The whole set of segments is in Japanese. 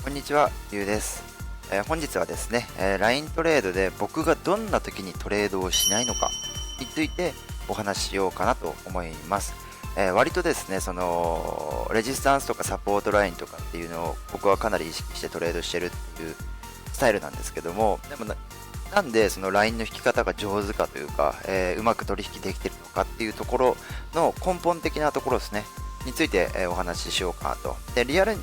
こんにちは、ゆうです。本日はですね、LINE トレードで僕がどんな時にトレードをしないのかについてお話ししようかなと思います。割とですね、レジスタンスとかサポートラインとかっていうのを僕はかなり意識してトレードしてるっていうスタイルなんですけども、でもなんでその LINE の引き方が上手かというか、うまく取引できてるのかっていうところの根本的なところですね、について、お話ししようかなと。で、リアル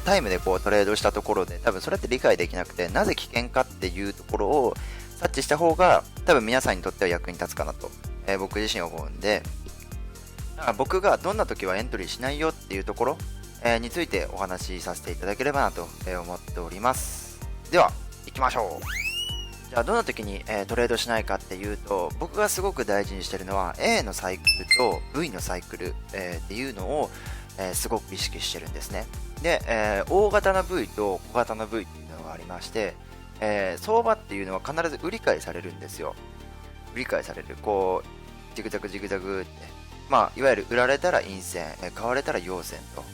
タイムでこうトレードしたところで多分それって理解できなくて、なぜ危険かっていうところを察知した方が多分皆さんにとっては役に立つかなと、僕自身思うんで、だから僕がどんな時はエントリーしないよっていうところ、についてお話しさせていただければなと、思っております。では行きましょう。じゃあどんな時に、トレードしないかっていうと、僕がすごく大事にしてるのは A のサイクルと V のサイクル、っていうのを、すごく意識してるんですね。で、大型の V と小型の V っていうのがありまして、相場っていうのは必ず売り買いされるんですよ。売り買いされる。こう、ジグザグジグザグって。まあ、いわゆる売られたら陰線、買われたら陽線と。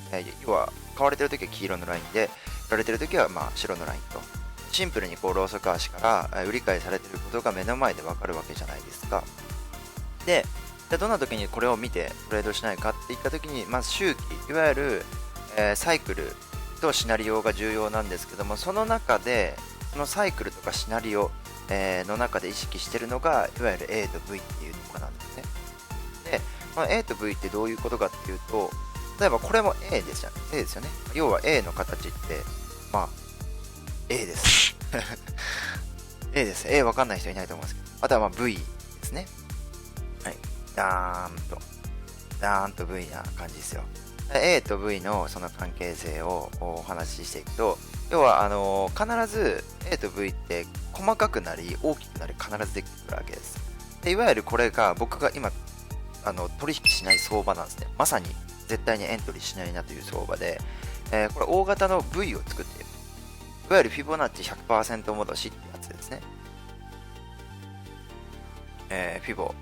要は、買われてるときは黄色のラインで、売られてるときはまあ白のラインと。シンプルにこうローソク足から売り買いされてることが目の前でわかるわけじゃないですか。で、じゃあどんな時にこれを見てトレードしないかっていった時に、まず周期、いわゆる、サイクルとシナリオが重要なんですけども、その中で、そのサイクルとかシナリオ、の中で意識してるのが、いわゆる A と V っていうところなんですね。で、この A と V ってどういうことかっていうと、例えばこれも A ですよね。A ですよね。要は A の形って、まあ、A です。A です。A わかんない人いないと思うんですけど。あとはまあ V ですね。はい。ダーンと V な感じですよ。A と V のその関係性をお話ししていくと、要は必ず A と V って細かくなり大きくなり必ずできてくるわけです。でいわゆるこれが僕が今取引しない相場なんですね。まさに絶対にエントリーしないなという相場で、これ大型の V を作っている。いわゆるフィボナッチ100%戻しってやつですね。フィボ。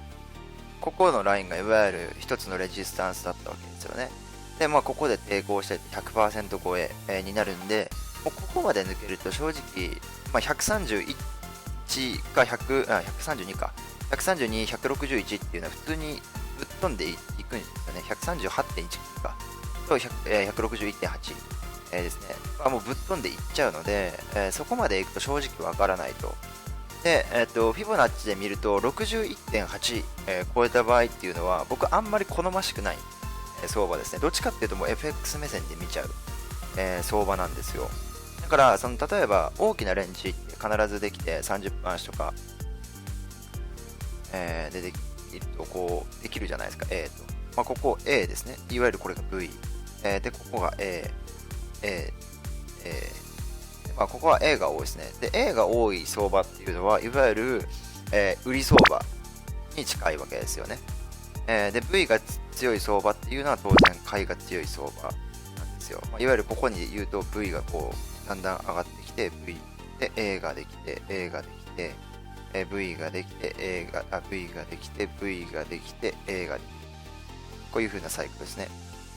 ここのラインがいわゆる一つのレジスタンスだったわけですよね。で、まあ、ここで抵抗して100%超えになるんで、もうここまで抜けると正直、まあ、131か132か。132、161っていうのは普通にぶっ飛んでいくんですよね。138.1か。と161.8。ですね。もうぶっ飛んでいっちゃうので、そこまでいくと正直わからないと。で、フィボナッチで見ると61.8、超えた場合っていうのは僕あんまり好ましくない、相場ですね。どっちかっていうともう FX 目線で見ちゃう、相場なんですよ。だから例えば大きなレンジって必ずできて30分足とか、でできるとこうできるじゃないですか。 A と、まあ、ここ A ですね。いわゆるこれが V、でここが A、まあ、ここは A が多いですね。で、A が多い相場っていうのは、いわゆる、売り相場に近いわけですよね。で、V が強い相場っていうのは当然買いが強い相場なんですよ。まあ、いわゆるここに言うと V がこう、だんだん上がってきて、V で A ができて、A ができて、V ができて、V ができて、V ができて、A ができて、こういう風なサイクルですね。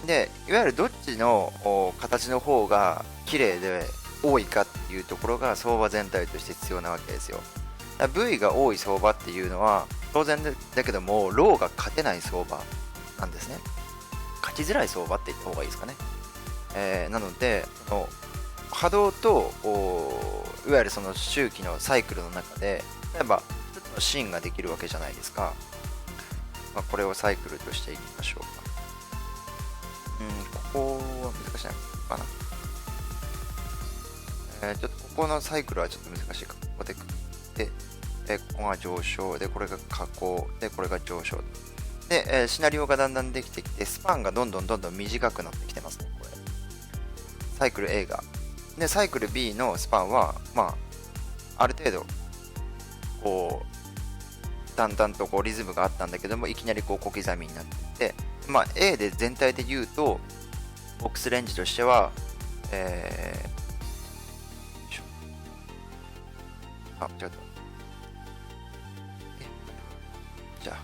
で、いわゆるどっちの形の方が綺麗で多いかっていうところが相場全体として必要なわけですよ。V が多い相場っていうのは当然だけどもローが勝てない相場なんですね。勝ちづらい相場って言った方がいいですかね。なのでその波動といわゆるその周期のサイクルの中で例えば一つのシーンができるわけじゃないですか。まあ、これをサイクルとしていきましょうか。ここは難しいのかな。ちょっとここのサイクルはちょっと難しいか。ここでくって、ここが上昇で、これが下降で、これが上昇で、シナリオがだんだんできてきて、スパンがどんどん短くなってきてますね、これ。サイクル A が。で、サイクル B のスパンは、まあ、ある程度、こう、だんだんとこうリズムがあったんだけども、いきなりこう小刻みになっていって、まあ、A で全体で言うと、ボックスレンジとしては、間違った。じゃあ、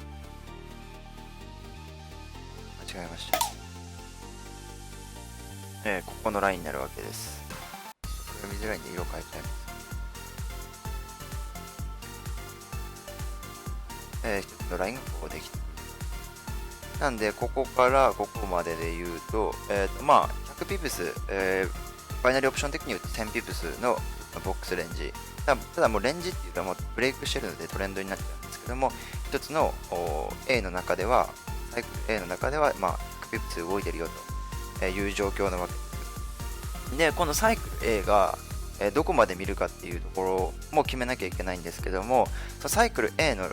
間違えました。ここのラインになるわけです。見づらいんで色変えちゃいます。一つのラインがこうできてくる。なんで、ここからここまでで言うと、まあ、100ピプス、バイナリーオプション的に言うと1000ピプスのボックスレンジ。ただもうレンジっていうのはもうブレイクしてるのでトレンドになっちゃうんですけども、一つの A の中では、サイクル A の中では、まあ、100ピプス動いてるよという状況なわけです。で、このサイクル A が、どこまで見るかっていうところも決めなきゃいけないんですけども、そのサイクル A の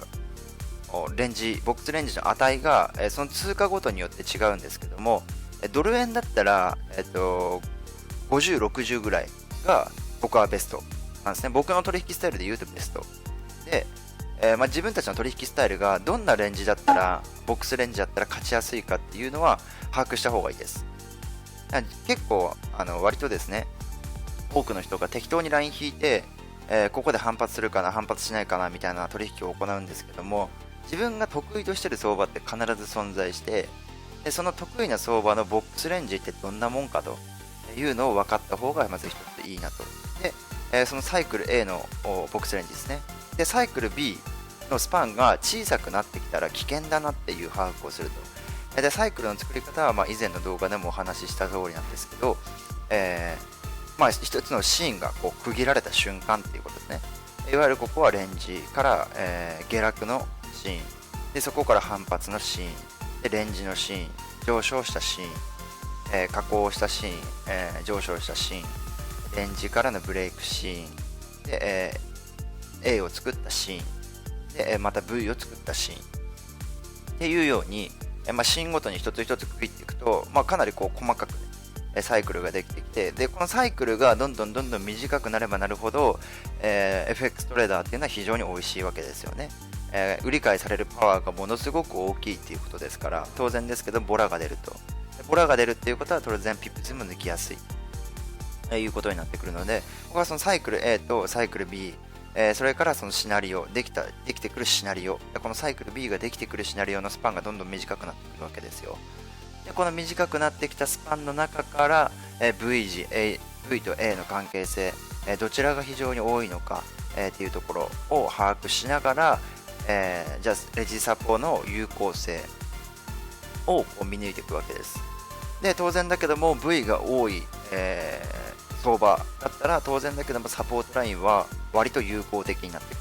レンジ、ボックスレンジの値が、その通貨ごとによって違うんですけども、ドル円だったら、50、60ぐらいが僕はベストなんですね。僕の取引スタイルで言うとベスト。で、まあ、自分たちの取引スタイルがどんなレンジだったら、ボックスレンジだったら勝ちやすいかっていうのは把握した方がいいです。結構、割とですね、多くの人が適当にライン引いて、ここで反発するかな、反発しないかなみたいな取引を行うんですけども、自分が得意としてる相場って必ず存在して、でその得意な相場のボックスレンジってどんなもんかというのを分かった方がまず一ついいなと。で、そのサイクル A のボックスレンジですね。で、サイクル B のスパンが小さくなってきたら危険だなっていう把握をすると。で、サイクルの作り方はまあ以前の動画でもお話しした通りなんですけど、まあ一つのシーンがこう区切られた瞬間っていうことですね。いわゆるここはレンジから、下落のシーンで、そこから反発のシーンで、レンジのシーン、上昇したシーン、下降したシーン、上昇したシーン、レンジからのブレイクシーンで、A を作ったシーンで、また V を作ったシーンっていうように、まあ、シーンごとに一つ一つ区切っていくと、まあ、かなりこう細かく、ね、サイクルができてきて、でこのサイクルがどんどん短くなればなるほど、FX トレーダーっていうのは非常に美味しいわけですよね。売り買いされるパワーがものすごく大きいっていうことですから、当然ですけどボラが出ると。ボラが出るっていうことは当然ピップスも抜きやすいということになってくるので、僕はそのサイクル A とサイクル B、それからそのシナリオ、できてくるシナリオ、このサイクル B ができてくるシナリオのスパンがどんどん短くなってくるわけですよ。でこの短くなってきたスパンの中から、V 字、V と A の関係性、どちらが非常に多いのか、っていうところを把握しながら、じゃあレジサポの有効性をこう見抜いていくわけです。で当然だけども V が多い、相場だったら当然だけどもサポートラインは割と有効的になってく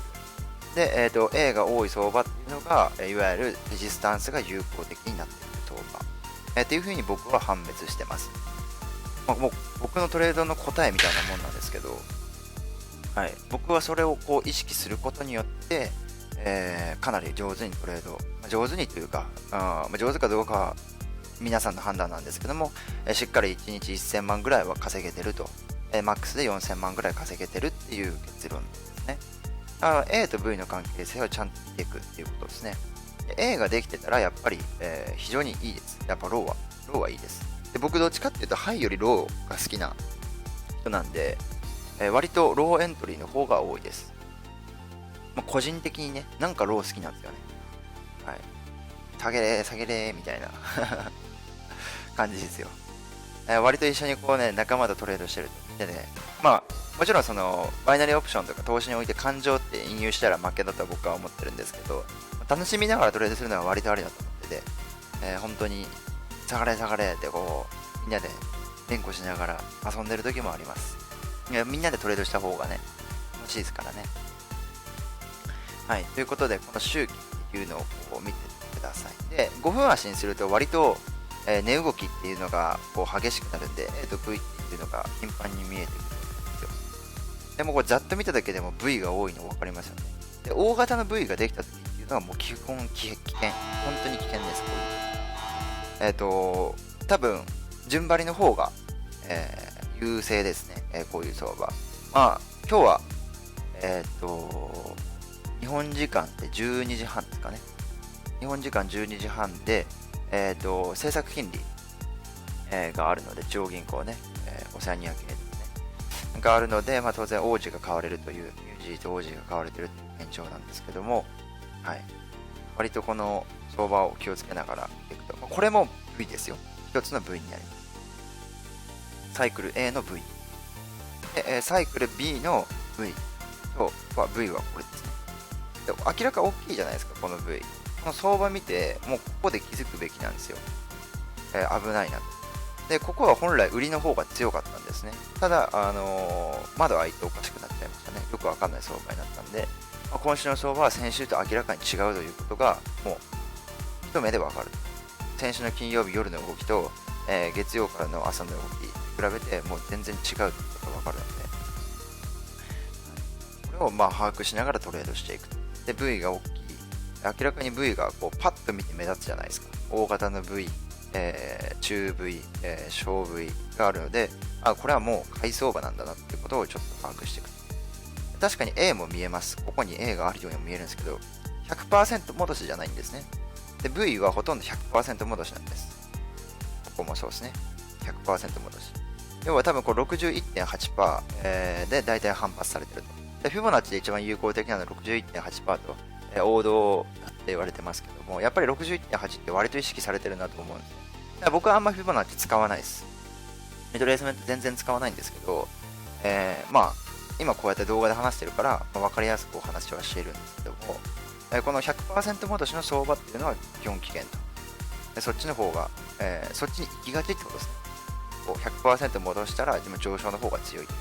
る。で、A が多い相場っていうのが、いわゆるレジスタンスが有効的になってくる相場、っていうふうに僕は判別してます。まあ、もう僕のトレードの答えみたいなもんなんですけど、はい、僕はそれをこう意識することによって、かなり上手にトレード、上手にというか、上手かどうかは皆さんの判断なんですけども、しっかり1日1000万ぐらいは稼げてると、マックスで4000万ぐらい稼げてるっていう結論ですね。A と V の関係性をちゃんと見ていくっていうことですね。A ができてたらやっぱり、非常にいいです。やっぱローはいいです。で僕どっちかっていうとハイよりローが好きな人なんで、割とローエントリーの方が多いです。個人的にね、なんかロー好きなんですよね。はい。下げれーみたいな感じですよ。割と一緒にこうね、仲間とトレードしてると。でね、まあ、もちろんその、バイナリーオプションとか投資において感情って引用したら負けだと僕は思ってるんですけど、楽しみながらトレードするのは割とありだと思ってて、本当に、下がれってこう、みんなで連呼しながら遊んでる時もあります。みんなでトレードした方がね、楽しいですからね。はい、ということで、この周期っていうのをこう見てください。で、5分足にすると割と、値動きっていうのがこう激しくなるんで、V っていうのが頻繁に見えてくるんですよ。でもこれざっと見ただけでも V が多いの分かりますよね。で、大型の V ができた時っていうのはもう基本危険。本当に危険です、こういう。多分、順張りの方が、優勢ですね、こういう相場。まあ、今日は、日本時間って12時半ですかね。日本時間12時半で、政策金利、があるので、中央銀行ね、オセアニア系ですね。があるので、当然王子が買われるという、ニュージーと王子が買われているという現状なんですけども、はい。割とこの相場を気をつけながらいくと。これも V ですよ。一つの V になります。サイクル A の V。でサイクル B の V と、V はこれですね。で明らか大きいじゃないですか、この V。この相場見て、もうここで気づくべきなんですよ。危ないなと。で、ここは本来売りの方が強かったんですね。ただ、窓開いておかしくなっちゃいましたね。よくわかんない相場になったんで、今週の相場は先週と明らかに違うということが、もう一目でわかる。先週の金曜日夜の動きと、月曜からの朝の動き比べて、もう全然違うということがわかるので、これを把握しながらトレードしていく。で、V が大きい。明らかに V がこうパッと見て目立つじゃないですか。大型の V、中 V、小 V があるので、これはもう買い相場なんだなっていうことをちょっと把握していく。確かに A も見えます。ここに A があるようにも見えるんですけど、100% 戻しじゃないんですね。で、V はほとんど 100% 戻しなんです。ここもそうですね。100% 戻し。要は多分これ 61.8%、で大体反発されてると。で、フィボナッチで一番有効的なのは 61.8% と、王道だって言われてますけども、やっぱり 61.8 って割と意識されてるなと思うんです。だから僕はあんまフィボナッチ使わないです。ミドルエースメント全然使わないんですけど、今こうやって動画で話してるから、分かりやすくお話はしているんですけども、この 100% 戻しの相場っていうのは基本危険と。でそっちの方が、そっちに行きがちってことですね。こう 100% 戻したら今上昇の方が強い。で、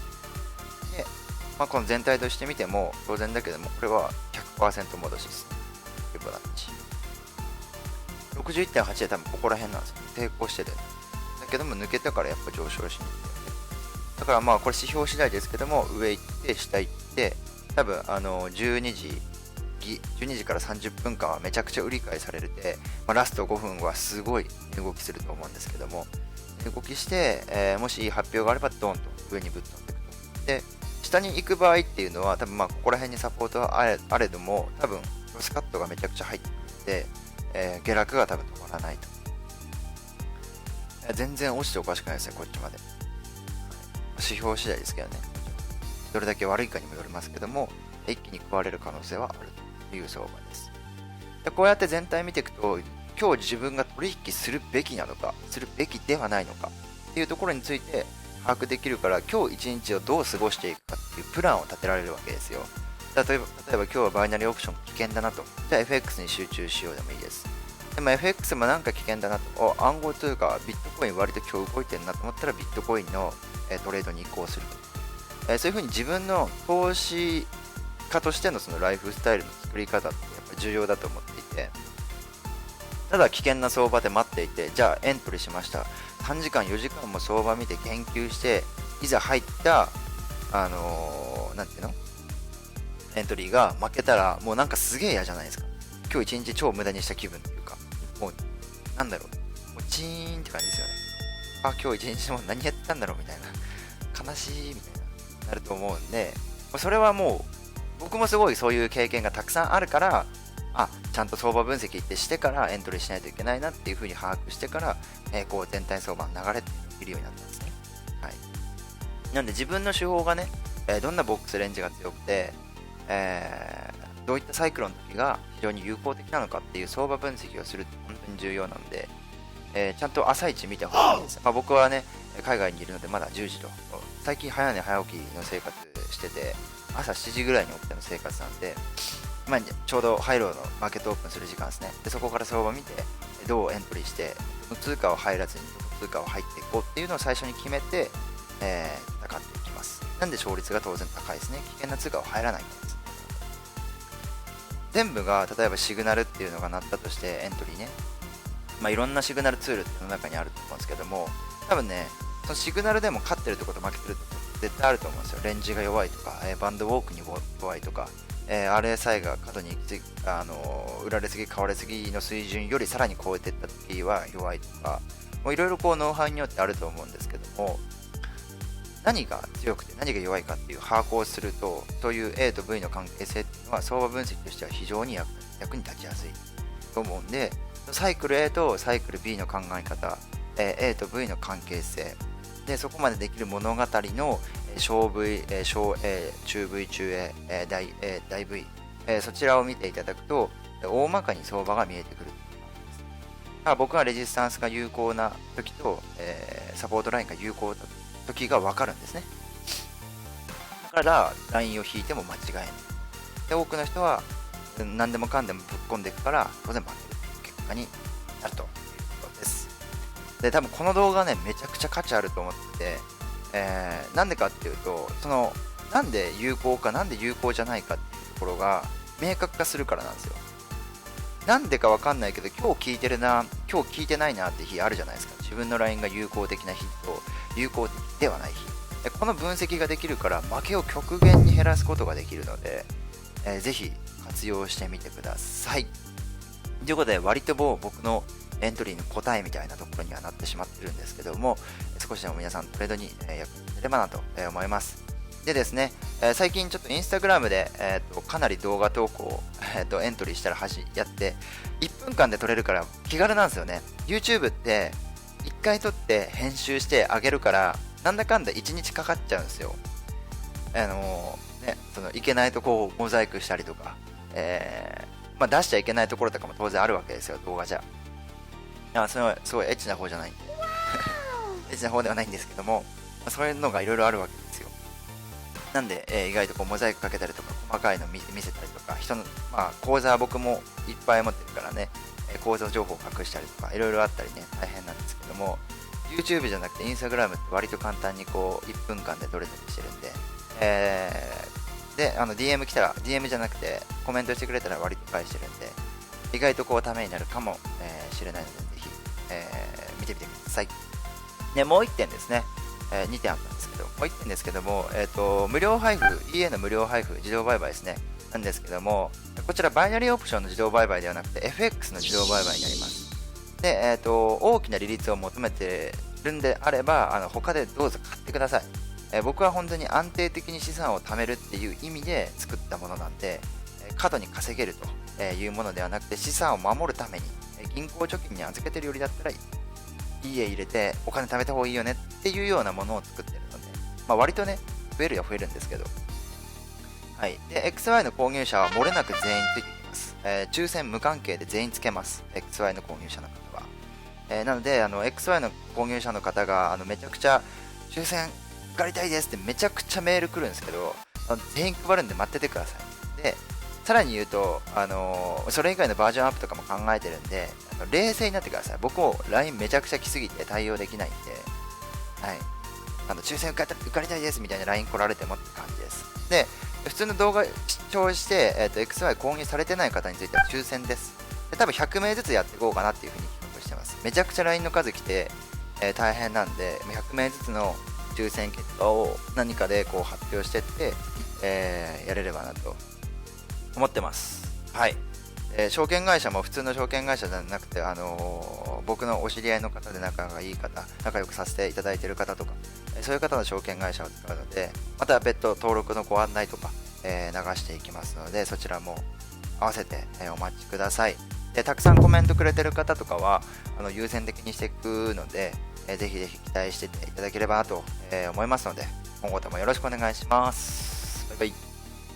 この全体として見ても当然だけども、これは 100% 戻しです。フィボナッチ。61.8 で多分ここら辺なんですよ。抵抗してる。だけども抜けたからやっぱ上昇しに行ってる。だからこれ指標次第ですけども、上行って下行って、多分12時から30分間はめちゃくちゃ売り買いされるで、ラスト5分はすごい値動きすると思うんですけども、値動きして、もしいい発表があればドンと上にぶっ飛んでいくと。で、下に行く場合っていうのは多分ここら辺にサポートはあれども、多分ロスカットがめちゃくちゃ入ってくるんで、下落が多分止まらないと。全然落ちておかしくないですね、こっちまで。指標次第ですけどね。どれだけ悪いかにもよりますけども、一気に食われる可能性はあるという相場です。でこうやって全体見ていくと、今日自分が取引するべきなのか、するべきではないのかっていうところについて把握できるから、今日一日をどう過ごしていくかっていうプランを立てられるわけですよ。例えば今日はバイナリーオプション危険だなと。じゃあ FX に集中しようでもいいです。でも FX もなんか危険だなと。暗号というかビットコイン割と今日動いてるなと思ったらビットコインのトレードに移行すると。そういうふうに自分の投資家としてのそのライフスタイルの作り方ってやっぱ重要だと思っていて、ただ危険な相場で待っていて、じゃあエントリーしました。3時間4時間も相場見て研究して、いざ入ったなんていうのエントリーが負けたらもうなんかすげえ嫌じゃないですか。今日一日超無駄にした気分っていうか、もうなんだろう、もうチーンって感じですよね。今日一日も何やってたんだろうみたいな、悲しいみたいななると思うんで、それはもう僕もすごいそういう経験がたくさんあるから、ちゃんと相場分析ってしてからエントリーしないといけないなっていう風に把握してから、こう全体相場の流れって見るようになったんですね。はい。なんで自分の手法がね、どんなボックスレンジが強くて、どういったサイクロンの時が非常に有効的なのかっていう相場分析をするって本当に重要なので、ちゃんと朝一見てほしいです。僕はね、海外にいるのでまだ10時と、最近早寝早起きの生活してて、朝7時ぐらいに起きての生活なんで、ちょうどハイローのマーケットオープンする時間ですね。で、そこから相場見て、どうエントリーして、どの通貨を入らずにどの通貨を入っていこうっていうのを最初に決めて、戦っていきます。なんで勝率が当然高いですね。危険な通貨は入らないからです。全部が例えばシグナルっていうのが鳴ったとしてエントリーね、いろんなシグナルツールっていうの中にあると思うんですけども、多分ね、そのシグナルでも勝ってるとこと負けてるとこ絶対あると思うんですよ。レンジが弱いとか、バンドウォークに弱いとか、RSI が過度に売られすぎ買われすぎの水準よりさらに超えていった時は弱いとか、いろいろこうノウハウによってあると思うんですけども、何が強くて何が弱いかっていう把握をすると、そういう A と V の関係性っていうのは相場分析としては非常に役に立ちやすいと思うんで、サイクル A とサイクル B の考え方、A と V の関係性で、そこまでできる物語の小 V、小 A、中 V、中 A、大 A、大 V、そちらを見ていただくと大まかに相場が見えてくる。僕はレジスタンスが有効な時と、サポートラインが有効な時が分かるんですね。から LINE を引いても間違いない。で、多くの人は何でもかんでもぶっ込んでいくから当然負けるっていう結果になるということです。で、多分この動画ね、めちゃくちゃ価値あると思ってて、なんでかっていうと、なんで有効か、なんで有効じゃないかっていうところが明確化するからなんですよ。なんでかわかんないけど、今日聞いてるな、今日聞いてないなって日あるじゃないですか。自分の LINE が有効的な日と有効的ではない日。この分析ができるから負けを極限に減らすことができるので、ぜひ活用してみてください。ということで、割と僕のエントリーの答えみたいなところにはなってしまってるんですけども、少しでも皆さんトレードに役に立てればなと思います。でですね、最近ちょっとインスタグラムで、かなり動画投稿を、エントリーしたらやって、1分間で撮れるから気軽なんですよね。YouTube って1回撮って編集してあげるから、なんだかんだ1日かかっちゃうんですよ。いけないとこをモザイクしたりとか、出しちゃいけないところとかも当然あるわけですよ、動画じゃ。それはすごいエッチな方じゃない。エッチな方ではないんですけども、そういうのがいろいろあるわけですよ。なんで、意外とこうモザイクかけたりとか、細かいの見せたりとか、口座は僕もいっぱい持ってるからね、口座情報を隠したりとか、いろいろあったりね、大変なんですけども、YouTube じゃなくて Instagram って割と簡単にこう、1分間で撮れたりしてるんで、で、DM 来たら、DM じゃなくて、コメントしてくれたら割と返してるんで、意外とこう、ためになるかもしれないので、ぜひ、見てみてください。で、もう1点ですね。2点あったんですけど、もう1点ですけども、無料配布、EA の無料配布、自動売買ですね。なんですけども、こちらバイナリーオプションの自動売買ではなくて、FX の自動売買になります。で、大きな利率を求めてるんであれば、他でどうぞ買ってください。僕は本当に安定的に資産を貯めるっていう意味で作ったものなんで、過度に稼げるというものではなくて、資産を守るために、銀行貯金に預けてるよりだったら家入れてお金貯めた方がいいよねっていうようなものを作ってるので、割とね、増えるは増えるんですけど、はい。で、XY の購入者は漏れなく全員ついてきます。抽選無関係で全員つけます。XY の購入者の方は。なので、XY の購入者の方が、めちゃくちゃ抽選受かりたいですってめちゃくちゃメール来るんですけど、全員配るんで待っててください。で、さらに言うと、それ以外のバージョンアップとかも考えてるんで、冷静になってください。僕も LINE めちゃくちゃ来すぎて対応できないんで、はい。抽選受かりたいですみたいな LINE 来られてもって感じです。で、普通の動画視聴して、XY 購入されてない方については抽選です。で、多分100名ずつやっていこうかなっていうふうに企画してます。めちゃくちゃ LINE の数来て、大変なんで、100名ずつの抽選結果を何かでこう発表してって、やれればなと思ってます。はい。証券会社も普通の証券会社じゃなくて、僕のお知り合いの方で仲がいい方、仲良くさせていただいている方とか、そういう方の証券会社を使うので、また別途登録のご案内とか、流していきますので、そちらも合わせて、お待ちください。で、たくさんコメントくれてる方とかは、優先的にしていくので、ぜひぜひ期待してていただければなと、思いますので、今後ともよろしくお願いします。バイバイ。